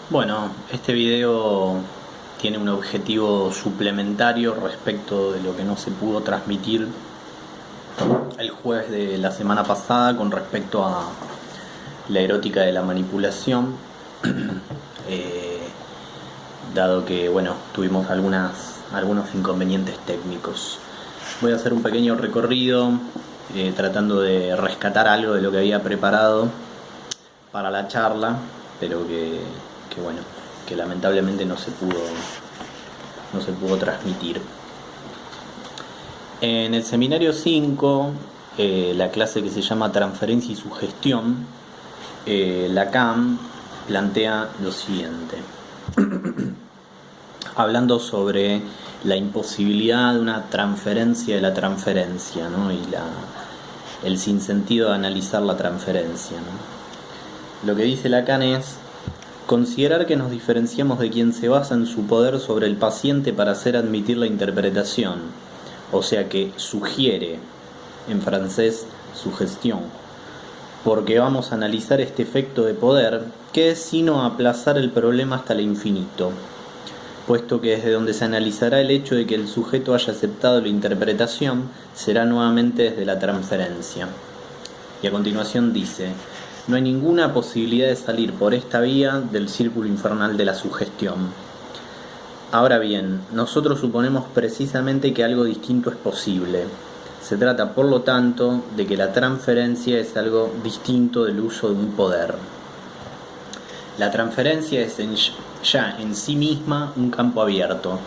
Bueno, este video tiene un objetivo suplementario respecto de lo que no se pudo transmitir el jueves de la semana pasada con respecto a la erótica de la manipulación, eh, dado que bueno, tuvimos algunos inconvenientes técnicos. Voy a hacer un pequeño recorrido tratando de rescatar algo de lo que había preparado para la charla, pero que bueno, que lamentablemente no se pudo transmitir. En el seminario 5, la clase que se llama Transferencia y Sugestión, Lacan plantea lo siguiente, hablando sobre la imposibilidad de una transferencia de la transferencia, ¿no? Y el sinsentido de analizar la transferencia, ¿no? Lo que dice Lacan es: considerar que nos diferenciamos de quien se basa en su poder sobre el paciente para hacer admitir la interpretación, o sea que sugiere, en francés, sugestión, porque vamos a analizar este efecto de poder, que es sino aplazar el problema hasta el infinito, puesto que desde donde se analizará el hecho de que el sujeto haya aceptado la interpretación será nuevamente desde la transferencia. Y a continuación dice: no hay ninguna posibilidad de salir por esta vía del círculo infernal de la sugestión. Ahora bien, nosotros suponemos precisamente que algo distinto es posible. Se trata, por lo tanto, de que la transferencia es algo distinto del uso de un poder. La transferencia es ya en sí misma un campo abierto,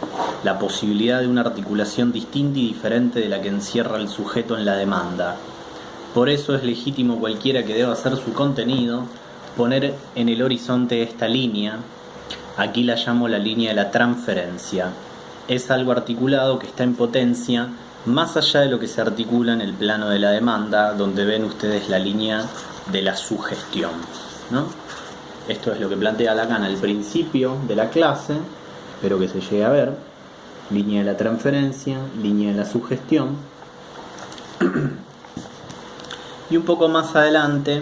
la posibilidad de una articulación distinta y diferente de la que encierra el sujeto en la demanda. Por eso es legítimo cualquiera que deba hacer su contenido poner en el horizonte esta línea. Aquí la llamo la línea de la transferencia. Es algo articulado que está en potencia más allá de lo que se articula en el plano de la demanda, donde ven ustedes la línea de la sugestión, ¿no? Esto es lo que plantea Lacan al principio de la clase, espero que se llegue a ver. Línea de la transferencia, línea de la sugestión. Y un poco más adelante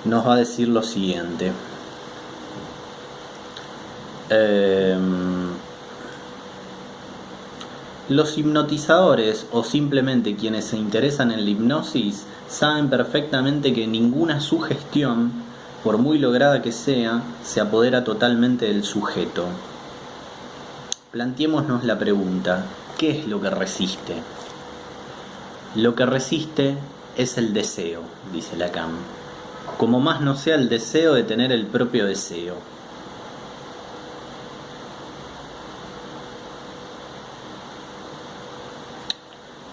nos va a decir lo siguiente. Los hipnotizadores o simplemente quienes se interesan en la hipnosis saben perfectamente que ninguna sugestión, por muy lograda que sea, se apodera totalmente del sujeto. Planteémonos la pregunta: ¿qué es lo que resiste? Lo que resiste es el deseo, dice Lacan, como más no sea el deseo de tener el propio deseo.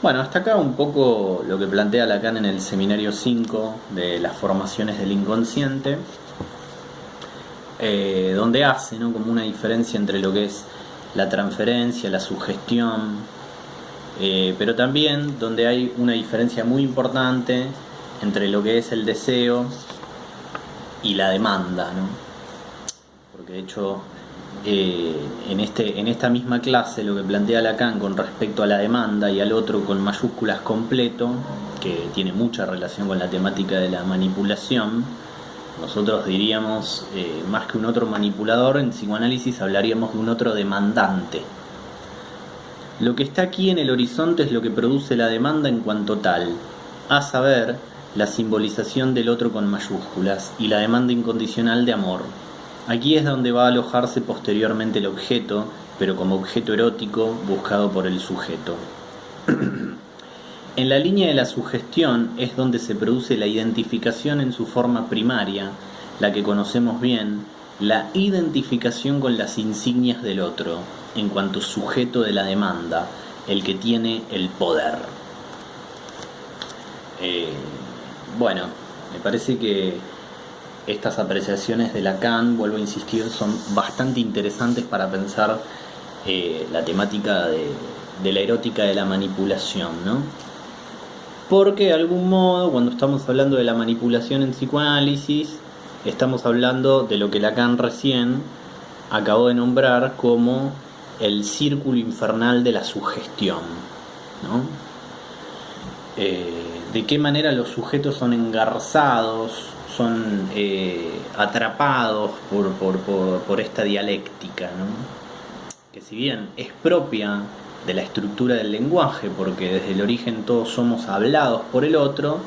Bueno, hasta acá un poco lo que plantea Lacan en el seminario 5 de las formaciones del inconsciente, donde hace, ¿no?, como una diferencia entre lo que es la transferencia, la sugestión, pero también donde hay una diferencia muy importante entre lo que es el deseo y la demanda, ¿no? Porque de hecho en esta misma clase lo que plantea Lacan con respecto a la demanda y al otro con mayúsculas completo, que tiene mucha relación con la temática de la manipulación, nosotros diríamos, más que un otro manipulador, en psicoanálisis hablaríamos de un otro demandante. Lo que está aquí en el horizonte es lo que produce la demanda en cuanto tal, a saber, la simbolización del otro con mayúsculas y la demanda incondicional de amor. Aquí es donde va a alojarse posteriormente el objeto, pero como objeto erótico buscado por el sujeto. En la línea de la sugestión es donde se produce la identificación en su forma primaria, la que conocemos bien, la identificación con las insignias del otro, en cuanto sujeto de la demanda, el que tiene el poder. Bueno, me parece que estas apreciaciones de Lacan, vuelvo a insistir, son bastante interesantes para pensar la temática de la erótica de la manipulación, ¿no? Porque de algún modo, cuando estamos hablando de la manipulación en psicoanálisis, estamos hablando de lo que Lacan recién acabó de nombrar como el círculo infernal de la sugestión, ¿no? De qué manera los sujetos son engarzados son atrapados por esta dialéctica, ¿no? Que si bien es propia de la estructura del lenguaje, porque desde el origen todos somos hablados por el otro,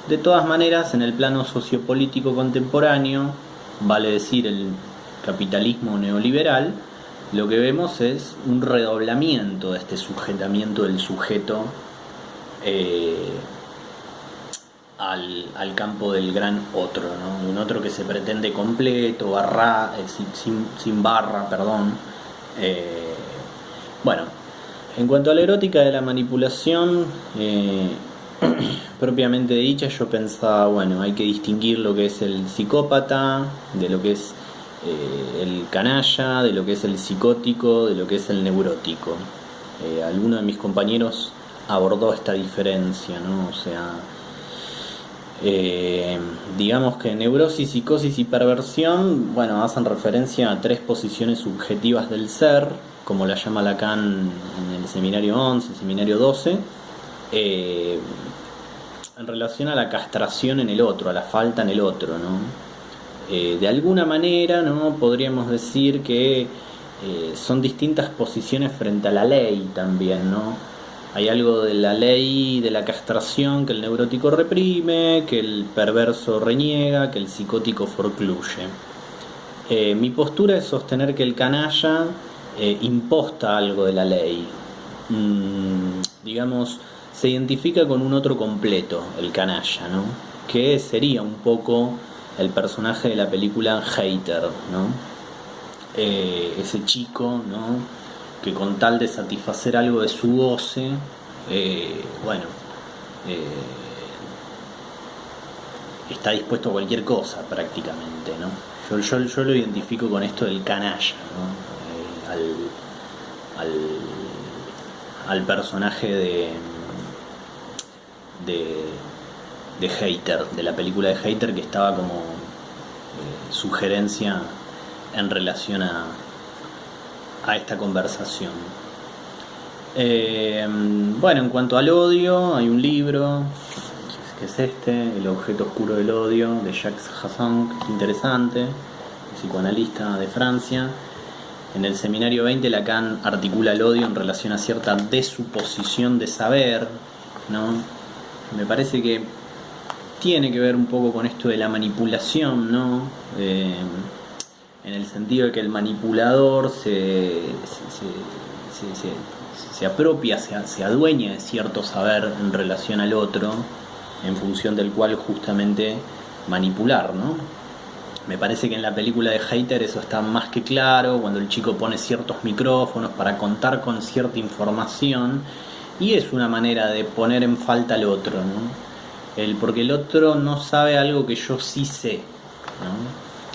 de todas maneras en el plano sociopolítico contemporáneo, vale decir el capitalismo neoliberal, lo que vemos es un redoblamiento de este sujetamiento del sujeto al campo del gran otro, ¿no? Un otro que se pretende completo, sin barra, perdón. Bueno, en cuanto a la erótica de la manipulación propiamente dicha, yo pensaba, bueno, hay que distinguir lo que es el psicópata, de lo que es el canalla, de lo que es el psicótico, de lo que es el neurótico. Alguno de mis compañeros abordó esta diferencia, ¿no? O sea, digamos que neurosis, psicosis y perversión, bueno, hacen referencia a tres posiciones subjetivas del ser, como la llama Lacan en el seminario 11, el seminario 12, en relación a la castración en el otro, a la falta en el otro, ¿no? De alguna manera, ¿no? Podríamos decir que son distintas posiciones frente a la ley también, ¿no? Hay algo de la ley de la castración que el neurótico reprime, que el perverso reniega, que el psicótico forcluye. Mi postura es sostener que el canalla imposta algo de la ley. Digamos, se identifica con un otro completo, el canalla, ¿no? Que sería un poco el personaje de la película Hater, ¿no? Ese chico, ¿no? Que con tal de satisfacer algo de su goce, está dispuesto a cualquier cosa prácticamente, ¿no? Yo lo identifico con esto del canalla, ¿no? Al personaje de Hater, de la película de Hater, que estaba como sugerencia en relación a esta conversación. Bueno, en cuanto al odio, hay un libro que es este, El objeto oscuro del odio, de Jacques Hassan, que es interesante, psicoanalista de Francia. En el seminario 20 Lacan articula el odio en relación a cierta desuposición de saber, ¿no? Me parece que tiene que ver un poco con esto de la manipulación, ¿no? En el sentido de que el manipulador se apropia, se adueña de cierto saber en relación al otro, en función del cual justamente manipular, ¿no? Me parece que en la película de Hater eso está más que claro, cuando el chico pone ciertos micrófonos para contar con cierta información, y es una manera de poner en falta al otro, ¿no? Porque el otro no sabe algo que yo sí sé, ¿no?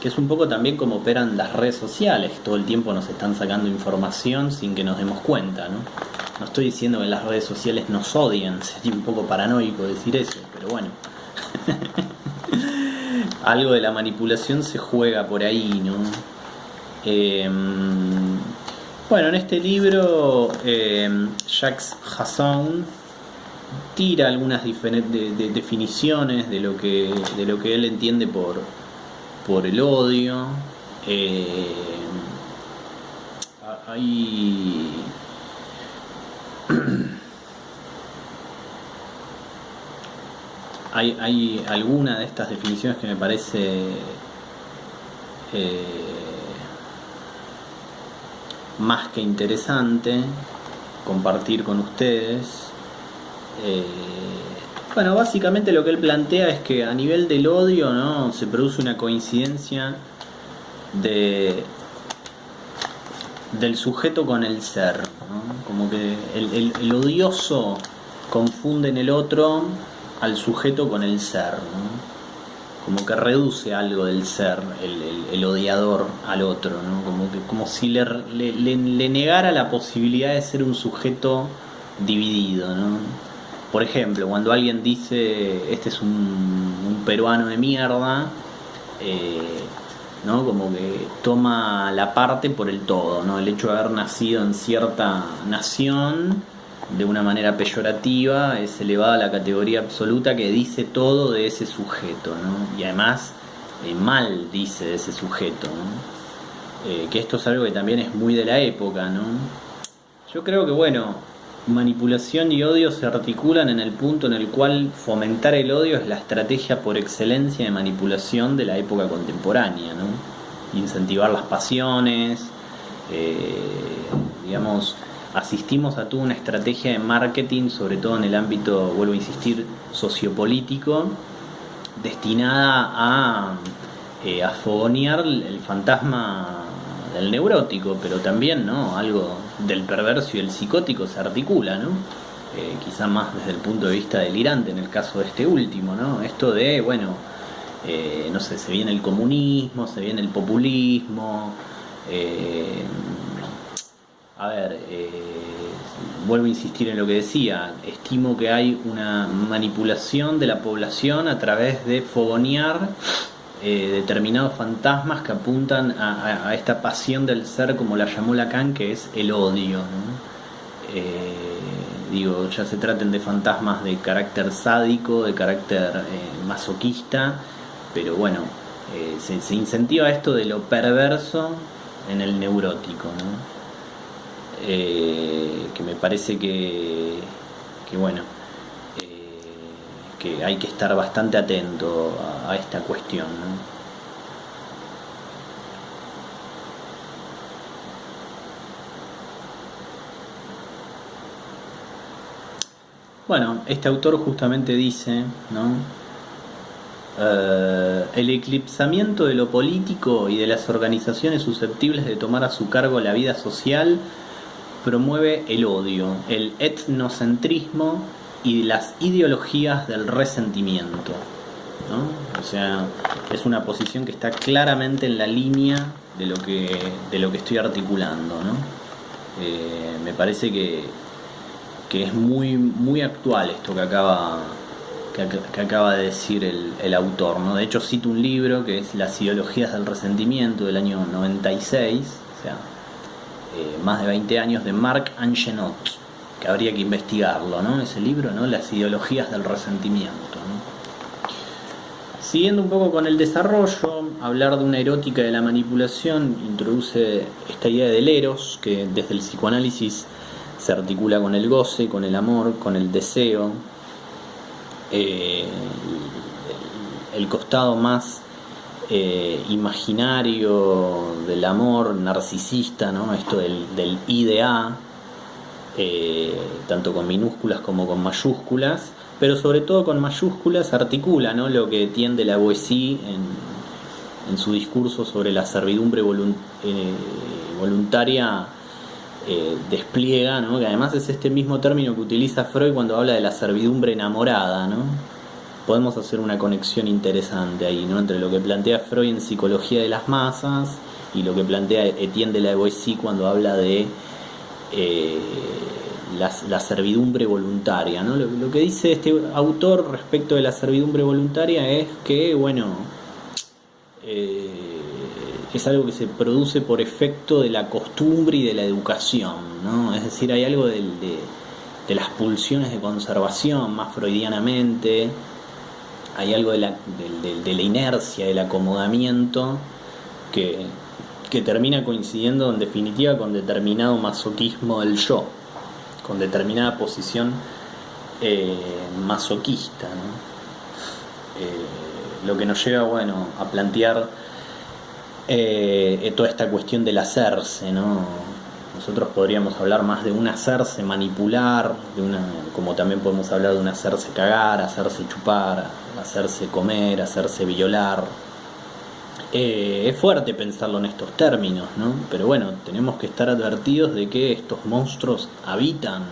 Que es un poco también como operan las redes sociales, todo el tiempo nos están sacando información sin que nos demos cuenta, ¿no? No estoy diciendo que las redes sociales nos odian, sería un poco paranoico decir eso, pero bueno. Algo de la manipulación se juega por ahí, ¿no? Bueno, en este libro Jacques Hassan tira algunas diferentes definiciones de lo que él entiende por el odio. Hay alguna de estas definiciones que me parece más que interesante compartir con ustedes. Bueno, básicamente lo que él plantea es que a nivel del odio, ¿no? Se produce una coincidencia del sujeto con el ser, ¿no? Como que el odioso confunde en el otro al sujeto con el ser, ¿no? Como que reduce algo del ser, el odiador al otro, ¿no? Como si le negara la posibilidad de ser un sujeto dividido, ¿no? Por ejemplo, cuando alguien dice este es un peruano de mierda, ¿no? Como que toma la parte por el todo, ¿no? El hecho de haber nacido en cierta nación de una manera peyorativa, es elevada a la categoría absoluta que dice todo de ese sujeto, ¿no? Y además mal dice de ese sujeto, ¿no? Que esto es algo que también es muy de la época, ¿no? Yo creo que, bueno, manipulación y odio se articulan en el punto en el cual fomentar el odio es la estrategia por excelencia de manipulación de la época contemporánea, ¿no? Incentivar las pasiones, digamos, asistimos a toda una estrategia de marketing, sobre todo en el ámbito, vuelvo a insistir, sociopolítico, destinada a fogonear el fantasma del neurótico, pero también, ¿no?, algo del perverso y el psicótico se articula, ¿no? Quizá más desde el punto de vista delirante en el caso de este último, ¿no? Esto de, bueno, no sé, se viene el comunismo, se viene el populismo, vuelvo a insistir en lo que decía, estimo que hay una manipulación de la población a través de fogonear determinados fantasmas que apuntan a esta pasión del ser, como la llamó Lacan, que es el odio, ¿no? Digo, ya se traten de fantasmas de carácter sádico, de carácter masoquista, pero bueno, se incentiva esto de lo perverso en el neurótico, ¿no? Que me parece que bueno, que hay que estar bastante atento a esta cuestión, ¿no? Bueno, este autor justamente dice, ¿no? El eclipsamiento de lo político y de las organizaciones susceptibles de tomar a su cargo la vida social promueve el odio, el etnocentrismo y las ideologías del resentimiento, ¿no? O sea, es una posición que está claramente en la línea de lo que estoy articulando, ¿no? Me parece que es muy, muy actual esto que acaba de decir el autor, ¿no? De hecho, cito un libro que es Las ideologías del resentimiento, del año 96, o sea, más de 20 años, de Marc Angenot, que habría que investigarlo, ¿no? Ese libro, ¿no? Las ideologías del resentimiento, ¿no? Siguiendo un poco con el desarrollo, hablar de una erótica de la manipulación introduce esta idea del eros, que desde el psicoanálisis se articula con el goce, con el amor, con el deseo. El costado más imaginario del amor narcisista, ¿no? Esto del IDA, tanto con minúsculas como con mayúsculas, pero sobre todo con mayúsculas articula, ¿no?, lo que tiende la Boétie en su discurso sobre la servidumbre voluntaria, despliega, ¿no?, que además es este mismo término que utiliza Freud cuando habla de la servidumbre enamorada, ¿no? Podemos hacer una conexión interesante ahí, ¿no?, entre lo que plantea Freud en Psicología de las Masas y lo que plantea Etienne de la Boétie cuando habla de la servidumbre voluntaria, ¿no? Lo que dice este autor respecto de la servidumbre voluntaria es que, bueno, es algo que se produce por efecto de la costumbre y de la educación, ¿no? Es decir, hay algo de las pulsiones de conservación, más freudianamente, hay algo de la inercia, del acomodamiento, que termina coincidiendo en definitiva con determinado masoquismo del yo, con determinada posición masoquista, ¿no? Lo que nos lleva, bueno, a plantear toda esta cuestión del hacerse, ¿no? Nosotros podríamos hablar más de un hacerse manipular, como también podemos hablar de un hacerse cagar, hacerse chupar, hacerse comer, hacerse violar. Es fuerte pensarlo en estos términos, ¿no? Pero bueno, tenemos que estar advertidos de que estos monstruos habitan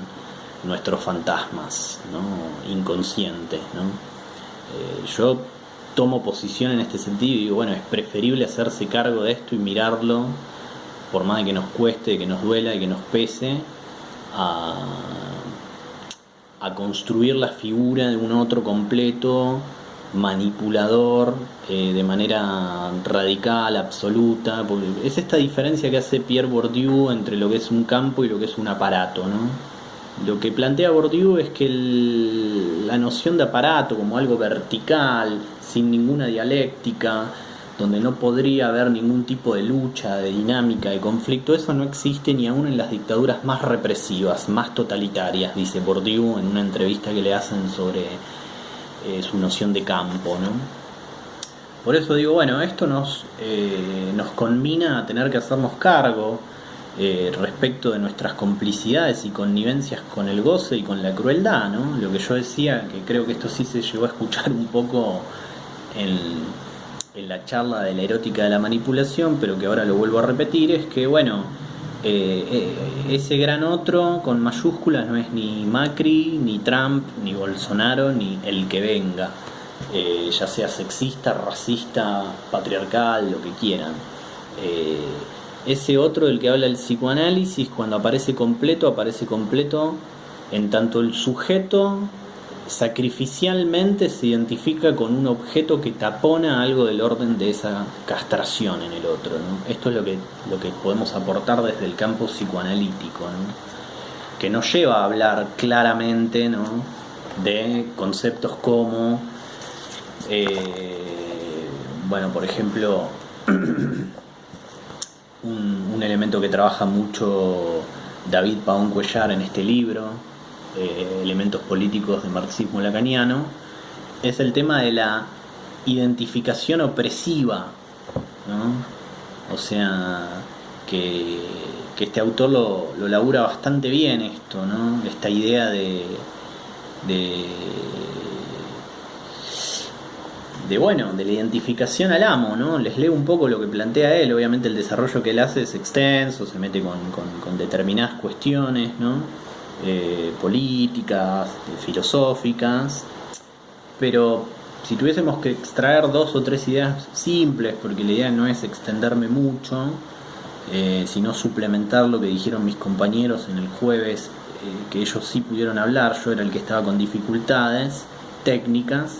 nuestros fantasmas, ¿no?, inconscientes, ¿no? Yo tomo posición en este sentido y digo, bueno, es preferible hacerse cargo de esto y mirarlo, por más de que nos cueste, de que nos duela y que nos pese, a construir la figura de un otro completo, manipulador, de manera radical, absoluta, porque es esta diferencia que hace Pierre Bourdieu entre lo que es un campo y lo que es un aparato, ¿no? Lo que plantea Bourdieu es que la noción de aparato como algo vertical, sin ninguna dialéctica, donde no podría haber ningún tipo de lucha, de dinámica, de conflicto, eso no existe ni aún en las dictaduras más represivas, más totalitarias, dice Bourdieu en una entrevista que le hacen sobre su noción de campo, ¿no? Por eso digo, bueno, esto nos conmina a tener que hacernos cargo respecto de nuestras complicidades y connivencias con el goce y con la crueldad, ¿no? Lo que yo decía, que creo que esto sí se llegó a escuchar un poco en la charla de la erótica de la manipulación, pero que ahora lo vuelvo a repetir, es que, bueno, ese gran otro con mayúsculas no es ni Macri, ni Trump, ni Bolsonaro, ni el que venga, ya sea sexista, racista, patriarcal, lo que quieran. Ese otro del que habla el psicoanálisis, cuando aparece completo en tanto el sujeto sacrificialmente se identifica con un objeto que tapona algo del orden de esa castración en el otro, ¿no? Esto es lo que podemos aportar desde el campo psicoanalítico, ¿no? Que nos lleva a hablar claramente, ¿no?, de conceptos como bueno, por ejemplo, un elemento que trabaja mucho David Pabón Cuéllar en este libro, Elementos políticos del marxismo lacaniano, es el tema de la identificación opresiva, ¿no? O sea, que este autor lo labura bastante bien esto, ¿no? Esta idea de la identificación al amo, ¿no? Les leo un poco lo que plantea él. Obviamente el desarrollo que él hace es extenso, se mete con determinadas cuestiones, ¿no? Políticas, filosóficas, pero si tuviésemos que extraer 2 o 3 ideas simples, porque la idea no es extenderme mucho, sino suplementar lo que dijeron mis compañeros en el jueves, que ellos sí pudieron hablar, yo era el que estaba con dificultades técnicas.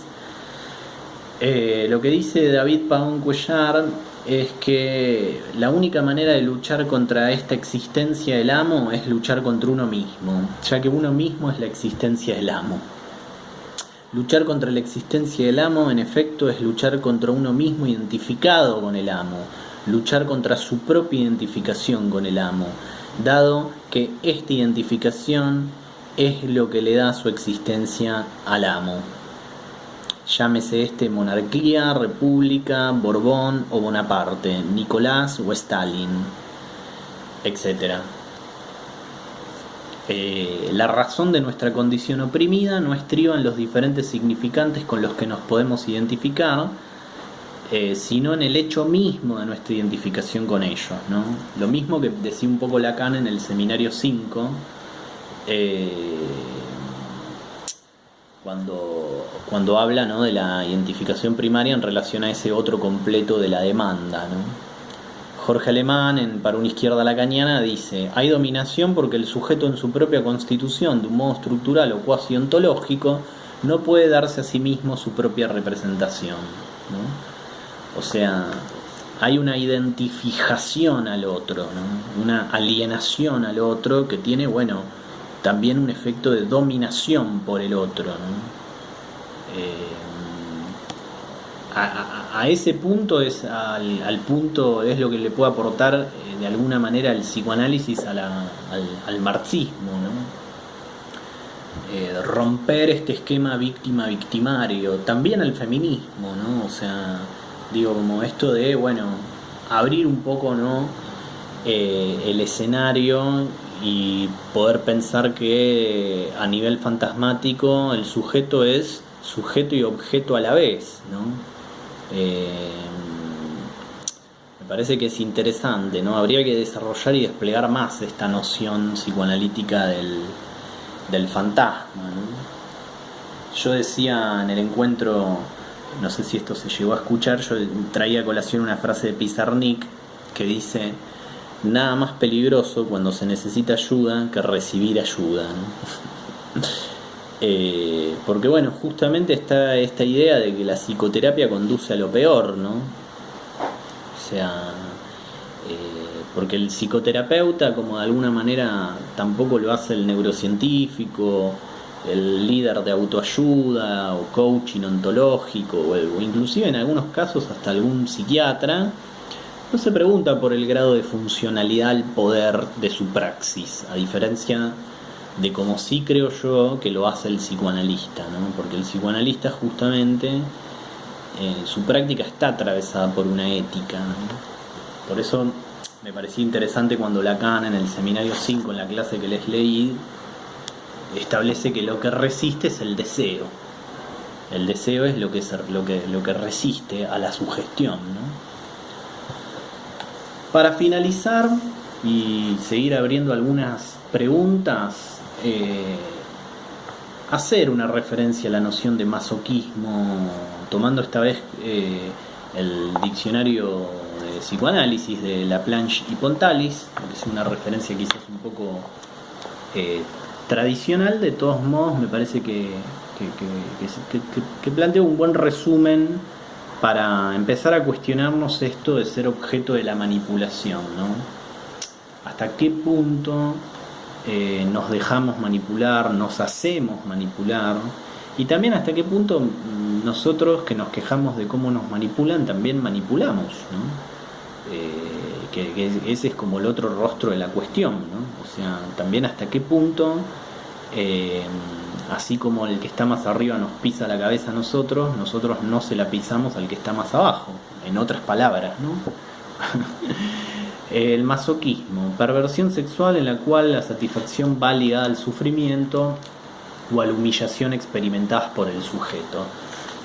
Lo que dice David Pabón Cuéllar es que la única manera de luchar contra esta existencia del amo es luchar contra uno mismo, ya que uno mismo es la existencia del amo. Luchar contra la existencia del amo, en efecto, es luchar contra uno mismo identificado con el amo, luchar contra su propia identificación con el amo, dado que esta identificación es lo que le da su existencia al amo. Llámese monarquía, república, Borbón o Bonaparte, Nicolás o Stalin, etc. La razón de nuestra condición oprimida no estriba en los diferentes significantes con los que nos podemos identificar, sino en el hecho mismo de nuestra identificación con ellos, ¿no? Lo mismo que decía un poco Lacan en el seminario 5, cuando habla, ¿no?, de la identificación primaria en relación a ese otro completo de la demanda, ¿no? Jorge Alemán, Para una izquierda lacaniana, dice: hay dominación porque el sujeto en su propia constitución, de un modo estructural o cuasi ontológico, no puede darse a sí mismo su propia representación, ¿no? O sea, hay una identificación al otro, ¿no?, una alienación al otro que tiene, bueno, también un efecto de dominación por el otro, ¿no? A ese punto al punto es lo que le puede aportar de alguna manera el psicoanálisis al marxismo, ¿no? Romper este esquema víctima-victimario, también al feminismo, ¿no? O sea, digo, como esto de, bueno, abrir un poco, ¿no?, el escenario y poder pensar que a nivel fantasmático el sujeto es sujeto y objeto a la vez, ¿no? Me parece que es interesante, ¿no? Habría que desarrollar y desplegar más esta noción psicoanalítica del fantasma, ¿no? Yo decía en el encuentro, no sé si esto se llegó a escuchar, yo traía a colación una frase de Pizarnik que dice: nada más peligroso cuando se necesita ayuda que recibir ayuda, ¿no? Porque, bueno, justamente está esta idea de que la psicoterapia conduce a lo peor, ¿no? O sea, Porque el psicoterapeuta, como de alguna manera tampoco lo hace el neurocientífico, el líder de autoayuda o coaching ontológico, o inclusive en algunos casos hasta algún psiquiatra, no se pregunta por el grado de funcionalidad al poder de su praxis, a diferencia de como sí creo yo que lo hace el psicoanalista, ¿no? Porque el psicoanalista justamente su práctica está atravesada por una ética, ¿no? Por eso me parecía interesante cuando Lacan en el seminario 5, en la clase que les leí, establece que lo que resiste es el deseo. El deseo es lo que resiste a la sugestión, ¿no? Para finalizar y seguir abriendo algunas preguntas, hacer una referencia a la noción de masoquismo, tomando esta vez el diccionario de psicoanálisis de Laplanche y Pontalis, que es una referencia quizás un poco tradicional. De todos modos me parece que plantea un buen resumen para empezar a cuestionarnos esto de ser objeto de la manipulación, ¿no? ¿Hasta qué punto nos dejamos manipular, nos hacemos manipular? Y también hasta qué punto nosotros, que nos quejamos de cómo nos manipulan, también manipulamos, ¿no? Que ese es como el otro rostro de la cuestión, ¿no? O sea, también hasta qué punto, así como el que está más arriba nos pisa la cabeza a nosotros no se la pisamos al que está más abajo, en otras palabras, ¿no? El masoquismo, perversión sexual en la cual la satisfacción va ligada al sufrimiento o a la humillación experimentadas por el sujeto.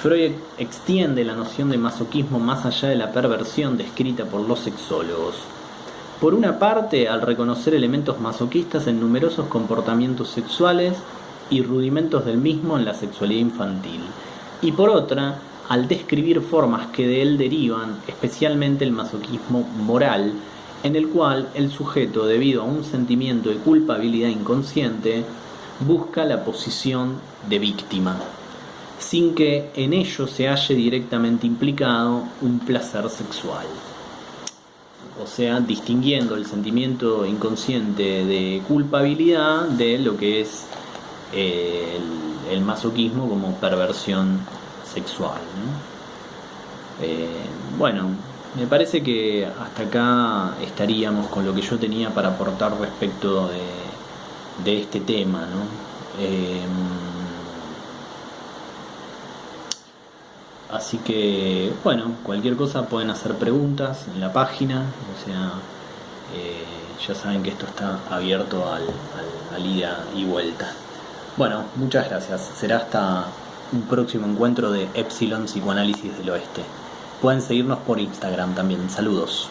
Freud extiende la noción de masoquismo más allá de la perversión descrita por los sexólogos. Por una parte, al reconocer elementos masoquistas en numerosos comportamientos sexuales y rudimentos del mismo en la sexualidad infantil, y por otra, al describir formas que de él derivan, especialmente el masoquismo moral, en el cual el sujeto, debido a un sentimiento de culpabilidad inconsciente, busca la posición de víctima, sin que en ello se halle directamente implicado un placer sexual. O sea, distinguiendo el sentimiento inconsciente de culpabilidad de lo que es el masoquismo como perversión sexual, ¿no? Bueno, me parece que hasta acá estaríamos con lo que yo tenía para aportar respecto de este tema, ¿no? Así que, bueno, cualquier cosa pueden hacer preguntas en la página, o sea, ya saben que esto está abierto al ida y vuelta. Bueno, muchas gracias. Será hasta un próximo encuentro de Epsilon Psicoanálisis del Oeste. Pueden seguirnos por Instagram también. Saludos.